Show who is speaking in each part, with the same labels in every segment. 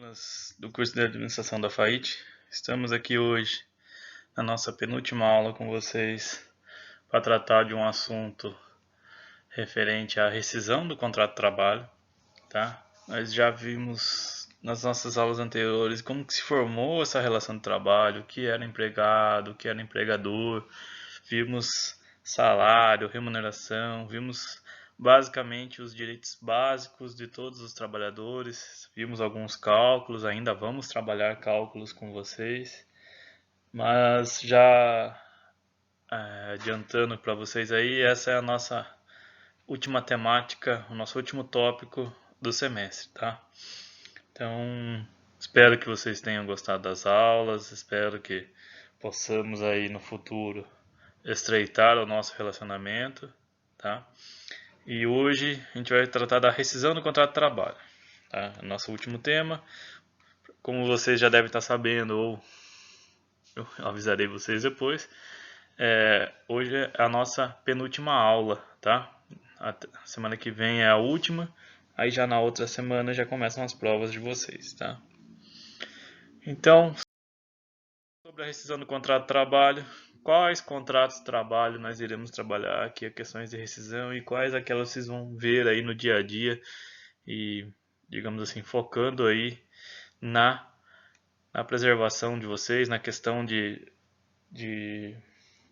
Speaker 1: turmas do curso de administração da FAIT. Estamos aqui hoje na nossa penúltima aula com vocês para tratar de um assunto referente à rescisão do contrato de trabalho, tá? Nós já vimos nas nossas aulas anteriores como que se formou essa relação de trabalho, o que era empregado, o que era empregador, vimos salário, remuneração, vimos basicamente os direitos básicos de todos os trabalhadores, vimos alguns cálculos, ainda vamos trabalhar cálculos com vocês, mas já adiantando para vocês aí, essa é a nossa última temática, o nosso último tópico do semestre, tá? Então, espero que vocês tenham gostado das aulas, espero que possamos aí no futuro estreitar o nosso relacionamento, tá? E hoje a gente vai tratar da rescisão do contrato de trabalho, tá? Nosso último tema, como vocês já devem estar sabendo, ou eu avisarei vocês depois, hoje é a nossa penúltima aula, tá? A semana que vem é a última, aí já na outra semana já começam as provas de vocês, tá? Então, sobre a rescisão do contrato de trabalho, quais contratos de trabalho nós iremos trabalhar aqui, as questões de rescisão e quais aquelas vocês vão ver aí no dia a dia e, digamos assim, focando aí na preservação de vocês, na questão de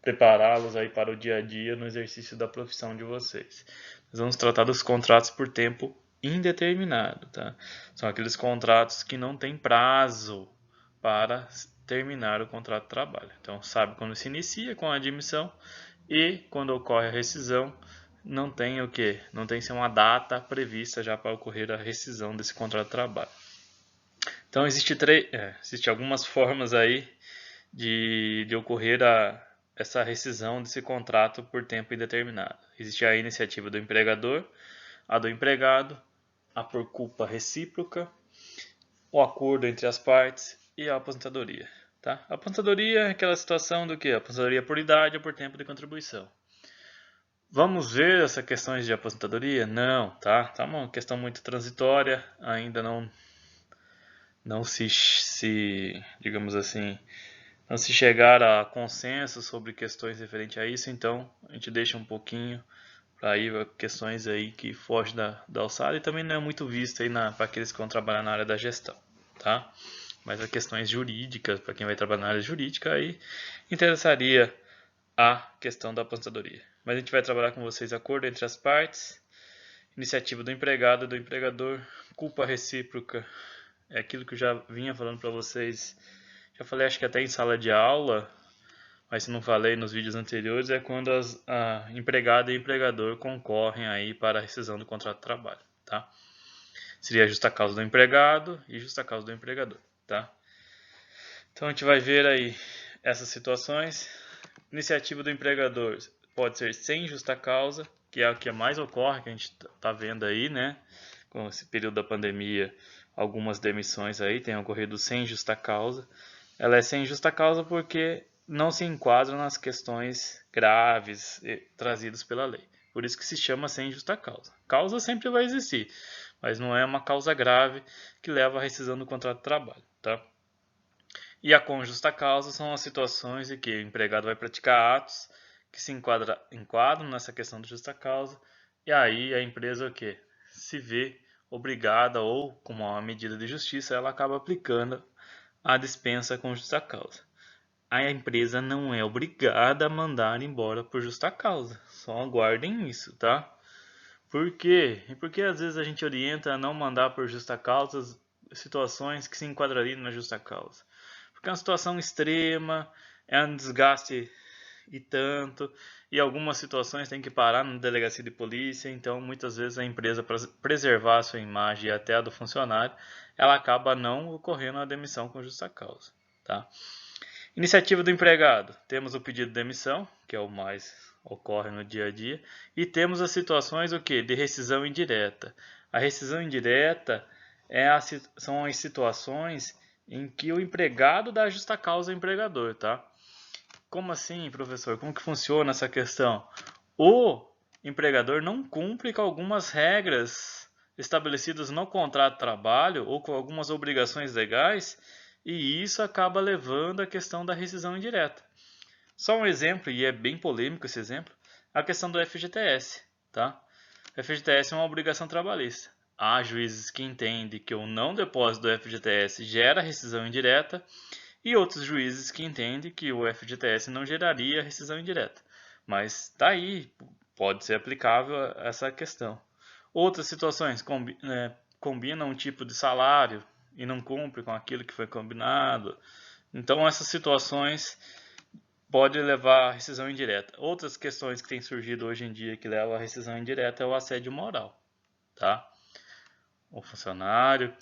Speaker 1: prepará-los aí para o dia a dia no exercício da profissão de vocês. Nós vamos tratar dos contratos por tempo indeterminado, tá? São aqueles contratos que não têm prazo para terminar o contrato de trabalho. Então, sabe quando se inicia com a admissão e quando ocorre a rescisão, não tem o quê? Não tem uma data prevista já para ocorrer a rescisão desse contrato de trabalho. Então, existe algumas formas aí de ocorrer essa rescisão desse contrato por tempo indeterminado. Existe a iniciativa do empregador, a do empregado, a por culpa recíproca, o acordo entre as partes e a aposentadoria. Tá? A aposentadoria é aquela situação do que? A aposentadoria por idade ou por tempo de contribuição. Vamos ver essas questões de aposentadoria? Não, tá? Tá uma questão muito transitória, ainda não se digamos assim, não se chegar a consenso sobre questões referentes a isso, então a gente deixa um pouquinho para ir questões aí que fogem da alçada e também não é muito visto aí para aqueles que vão trabalhar na área da gestão, tá? Mas as questões jurídicas, para quem vai trabalhar na área jurídica, aí interessaria a questão da aposentadoria. Mas a gente vai trabalhar com vocês acordo entre as partes, iniciativa do empregado e do empregador, culpa recíproca, é aquilo que eu já vinha falando para vocês, já falei acho que até em sala de aula, mas se não falei nos vídeos anteriores, é quando a empregada e o empregador concorrem aí para a rescisão do contrato de trabalho, tá? Seria a justa causa do empregado e justa causa do empregador, tá? Então a gente vai ver aí essas situações. Iniciativa do empregador pode ser sem justa causa, que é o que mais ocorre, que a gente está vendo aí, né? Com esse período da pandemia, algumas demissões aí têm ocorrido sem justa causa. Ela é sem justa causa porque não se enquadra nas questões graves trazidas pela lei. Por isso que se chama sem justa causa. Causa sempre vai existir, mas não é uma causa grave que leva à rescisão do contrato de trabalho, tá? E a com justa causa são as situações em que o empregado vai praticar atos que se enquadram nessa questão de justa causa, e aí a empresa o quê? Se vê obrigada ou, como uma medida de justiça, ela acaba aplicando a dispensa com justa causa. A empresa não é obrigada a mandar embora por justa causa. Só aguardem isso, tá? Por quê? E por que às vezes a gente orienta a não mandar por justa causa situações que se enquadrariam na justa causa? Porque é uma situação extrema, é um desgaste e tanto, e algumas situações tem que parar na delegacia de polícia, então muitas vezes a empresa, para preservar a sua imagem e até a do funcionário, ela acaba não ocorrendo a demissão com justa causa, tá? Iniciativa do empregado. Temos o pedido de demissão, que é o mais ocorre no dia a dia, e temos as situações o quê? De rescisão indireta. A rescisão indireta são as situações em que o empregado dá justa causa ao empregador, tá? Como assim, professor? Como que funciona essa questão? O empregador não cumpre com algumas regras estabelecidas no contrato de trabalho ou com algumas obrigações legais, e isso acaba levando à questão da rescisão indireta. Só um exemplo, e é bem polêmico esse exemplo, a questão do FGTS, tá? O FGTS é uma obrigação trabalhista. Há juízes que entendem que o não depósito do FGTS gera rescisão indireta e outros juízes que entendem que o FGTS não geraria rescisão indireta. Mas está aí, pode ser aplicável a essa questão. Outras situações combinam um tipo de salário e não cumpre com aquilo que foi combinado. Então essas situações podem levar à rescisão indireta. Outras questões que têm surgido hoje em dia que levam à rescisão indireta é o assédio moral, tá? O funcionário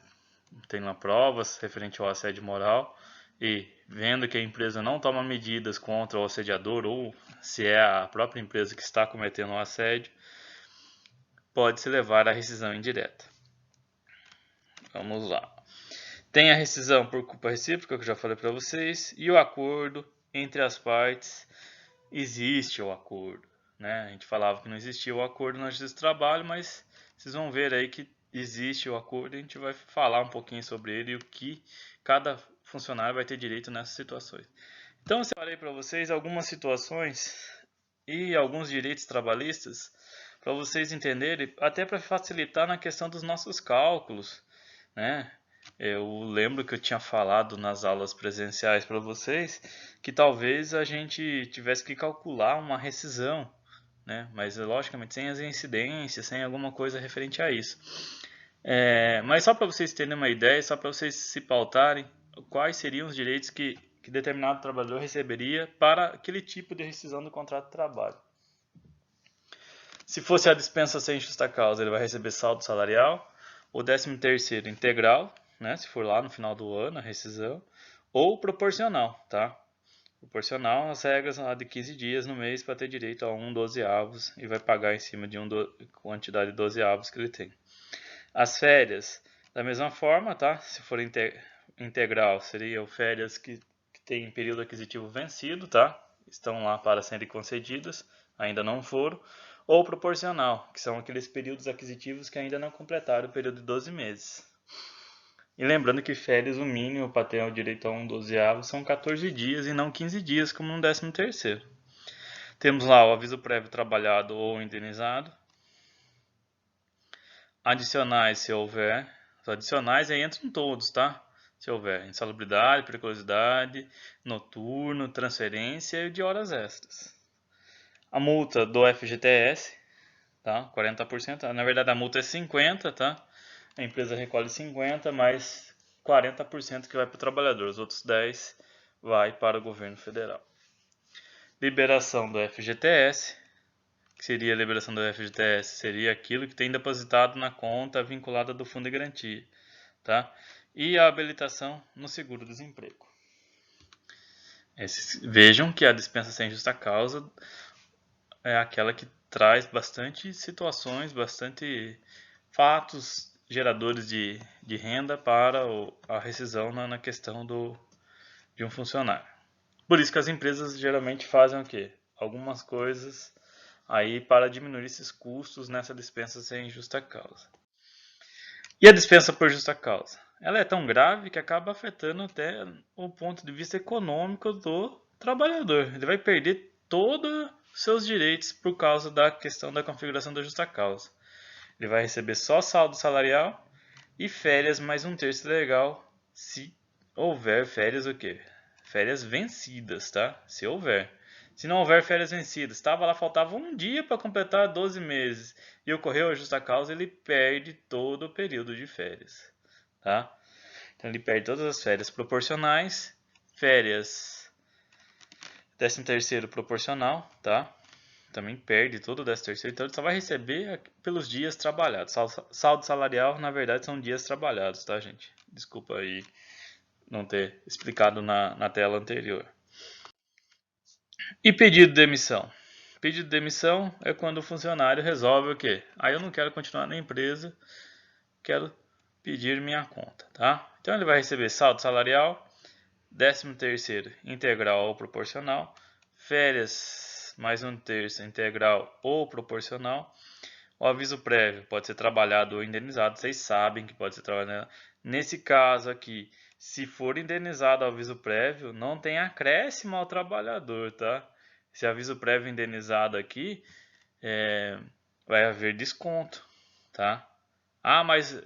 Speaker 1: tem uma prova referente ao assédio moral e vendo que a empresa não toma medidas contra o assediador ou se é a própria empresa que está cometendo o assédio, pode se levar à rescisão indireta. Vamos lá. Tem a rescisão por culpa recíproca, que eu já falei para vocês, e o acordo entre as partes. Existe o acordo, né? A gente falava que não existia o acordo na Justiça do Trabalho, mas vocês vão ver aí que existe o acordo e a gente vai falar um pouquinho sobre ele e o que cada funcionário vai ter direito nessas situações. Então eu separei para vocês algumas situações e alguns direitos trabalhistas para vocês entenderem, até para facilitar na questão dos nossos cálculos, né? Eu lembro que eu tinha falado nas aulas presenciais para vocês que talvez a gente tivesse que calcular uma rescisão, né? Mas logicamente sem as incidências, sem alguma coisa referente a isso. Mas só para vocês terem uma ideia, só para vocês se pautarem, quais seriam os direitos que determinado trabalhador receberia para aquele tipo de rescisão do contrato de trabalho. Se fosse a dispensa sem justa causa, ele vai receber saldo salarial, o 13º integral, né, se for lá no final do ano, a rescisão, ou proporcional, tá? Proporcional às regras lá de 15 dias no mês para ter direito a 1/12 e vai pagar em cima de quantidade de 12avos que ele tem. As férias, da mesma forma, tá? Se for integral, seriam férias que têm período aquisitivo vencido, tá? Estão lá para serem concedidas, ainda não foram. Ou proporcional, que são aqueles períodos aquisitivos que ainda não completaram o período de 12 meses. E lembrando que férias, o mínimo para ter o direito a 1/12 são 14 dias e não 15 dias, como no 13º. Temos lá o aviso prévio trabalhado ou indenizado. Adicionais, se houver. Os adicionais aí entram todos, tá? Se houver insalubridade, periculosidade, noturno, transferência e de horas extras. A multa do FGTS, tá? 40%. Na verdade, a multa é 50%, tá? A empresa recolhe 50%, mais 40% que vai para o trabalhador. Os outros 10% vai para o governo federal. Liberação do FGTS. Que seria a liberação do FGTS? Seria aquilo que tem depositado na conta vinculada do Fundo de Garantia, tá? E a habilitação no seguro-desemprego. Vejam que a dispensa sem justa causa é aquela que traz bastante situações, bastante fatos geradores de renda para a rescisão na questão de um funcionário. Por isso que as empresas geralmente fazem o quê? Algumas coisas aí para diminuir esses custos nessa dispensa sem justa causa. E a dispensa por justa causa? Ela é tão grave que acaba afetando até o ponto de vista econômico do trabalhador. Ele vai perder todos os seus direitos por causa da questão da configuração da justa causa. Ele vai receber só saldo salarial e férias mais 1/3 legal, se houver férias o quê? Férias vencidas, tá? Se houver. Se não houver férias vencidas, estava lá, faltava um dia para completar 12 meses e ocorreu a justa causa, ele perde todo o período de férias, tá? Então ele perde todas as férias proporcionais, férias 13º proporcional, tá? Também perde todo o 13º, então ele só vai receber pelos dias trabalhados. Saldo salarial, na verdade, são dias trabalhados, tá, gente? Desculpa aí não ter explicado na tela anterior. E pedido de demissão? Pedido de demissão é quando o funcionário resolve o quê? Eu não quero continuar na empresa, quero pedir minha conta, tá? Então ele vai receber saldo salarial, 13º integral ou proporcional, férias mais 1/3 integral ou proporcional, O aviso prévio pode ser trabalhado ou indenizado, vocês sabem que pode ser trabalhado. Nesse caso aqui, se for indenizado o aviso prévio, não tem acréscimo ao trabalhador, tá? Esse aviso prévio indenizado aqui, vai haver desconto, tá? Ah, mas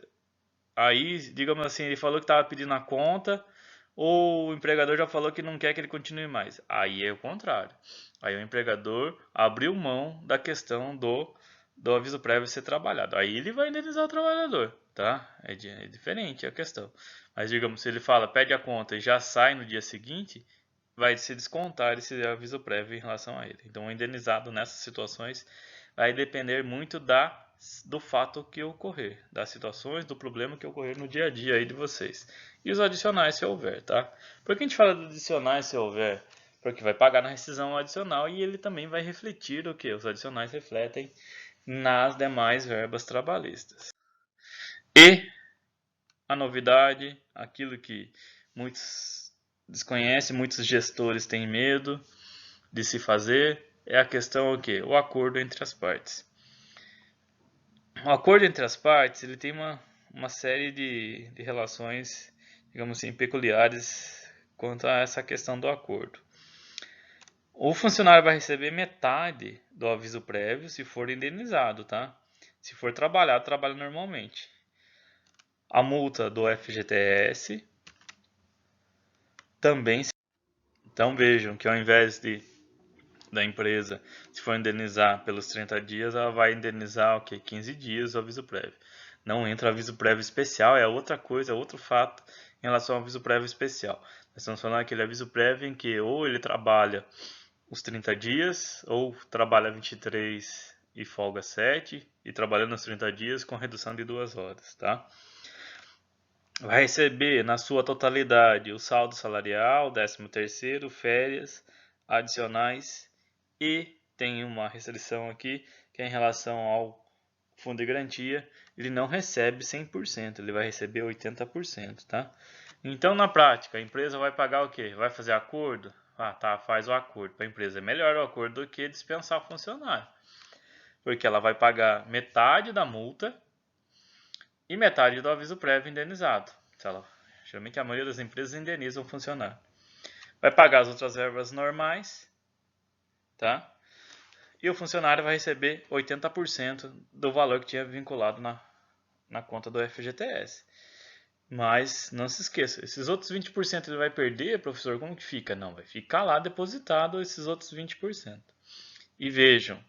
Speaker 1: aí, digamos assim, ele falou que estava pedindo a conta, ou o empregador já falou que não quer que ele continue mais. Aí é o contrário. Aí o empregador abriu mão da questão do aviso prévio ser trabalhado. Aí ele vai indenizar o trabalhador, tá? É diferente a questão. Mas digamos, se ele fala, pede a conta e já sai no dia seguinte, vai se descontar esse aviso prévio em relação a ele. Então o indenizado nessas situações vai depender muito do fato que ocorrer, das situações, do problema que ocorrer no dia a dia aí de vocês. E os adicionais se houver, tá? Por que a gente fala dos adicionais se houver? Porque vai pagar na rescisão adicional e ele também vai refletir o que? Os adicionais refletem nas demais verbas trabalhistas. E a novidade, aquilo que muitos desconhecem, muitos gestores têm medo de se fazer, é a questão o quê? O acordo entre as partes. O acordo entre as partes ele tem uma série de relações, digamos assim, peculiares quanto a essa questão do acordo. O funcionário vai receber metade do aviso prévio se for indenizado, tá? Se for trabalhado, trabalha normalmente. A multa do FGTS também. Então vejam que ao invés da empresa, se for indenizar pelos 30 dias, ela vai indenizar o quê? 15 dias o aviso prévio. Não entra aviso prévio especial, é outra coisa, é outro fato em relação ao aviso prévio especial. Nós estamos falando daquele aviso prévio em que ou ele trabalha os 30 dias, ou trabalha 23 e folga 7, e trabalhando os 30 dias com redução de 2 horas, tá? Vai receber na sua totalidade o saldo salarial, 13º, férias, adicionais e tem uma restrição aqui que é em relação ao fundo de garantia, ele não recebe 100%, ele vai receber 80%, tá? Então, na prática, a empresa vai pagar o quê? Vai fazer acordo? Ah, tá, faz o acordo. Para a empresa é melhor o acordo do que dispensar o funcionário. Porque ela vai pagar metade da multa e metade do aviso prévio indenizado. Geralmente a maioria das empresas indenizam o funcionário. Vai pagar as outras verbas normais, tá? E o funcionário vai receber 80% do valor que tinha vinculado na conta do FGTS. Mas não se esqueça, esses outros 20% ele vai perder, professor, como que fica? Não, vai ficar lá depositado esses outros 20%. E vejam,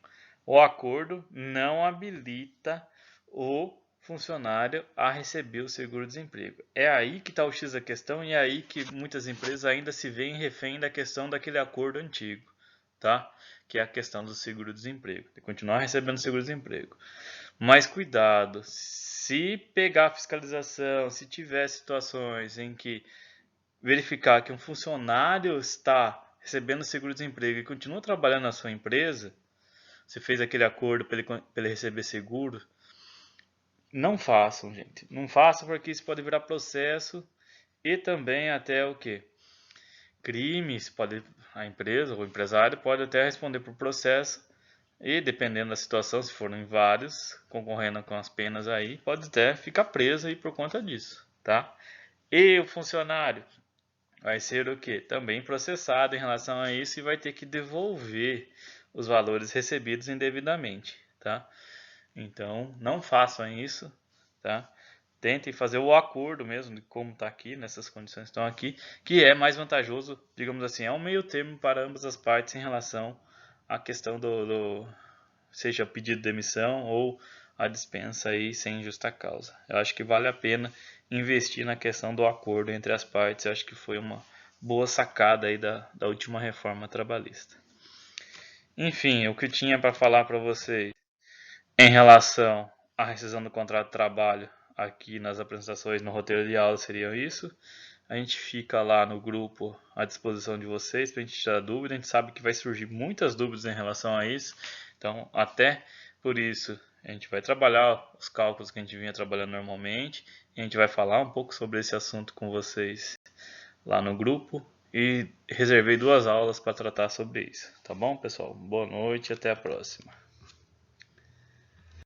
Speaker 1: o acordo não habilita o funcionário a receber o seguro-desemprego. É aí que está o X da questão e é aí que muitas empresas ainda se veem refém da questão daquele acordo antigo, tá? Que é a questão do seguro-desemprego, de continuar recebendo seguro-desemprego. Mas cuidado, se pegar a fiscalização, se tiver situações em que verificar que um funcionário está recebendo seguro-desemprego e continua trabalhando na sua empresa, você fez aquele acordo para ele receber seguro, não façam, gente. Não façam porque isso pode virar processo e também até o quê? Crimes, a empresa ou o empresário pode até responder por processo e dependendo da situação, se forem vários concorrendo com as penas aí, pode até ficar preso aí por conta disso, tá? E o funcionário vai ser o quê? Também processado em relação a isso e vai ter que devolver os valores recebidos indevidamente, tá? Então, não façam isso, tá? Tentem fazer o acordo mesmo, de como está aqui, nessas condições que estão aqui, que é mais vantajoso, digamos assim, é um meio termo para ambas as partes em relação à questão seja pedido de demissão ou a dispensa aí sem justa causa. Eu acho que vale a pena investir na questão do acordo entre as partes, eu acho que foi uma boa sacada aí da última reforma trabalhista. Enfim, o que eu tinha para falar para vocês em relação à rescisão do contrato de trabalho aqui nas apresentações no roteiro de aula seria isso. A gente fica lá no grupo à disposição de vocês para a gente tirar dúvida. A gente sabe que vai surgir muitas dúvidas em relação a isso. Então, até por isso, a gente vai trabalhar os cálculos que a gente vinha trabalhando normalmente. E a gente vai falar um pouco sobre esse assunto com vocês lá no grupo. E reservei 2 aulas para tratar sobre isso. Tá bom, pessoal? Boa noite e até a próxima.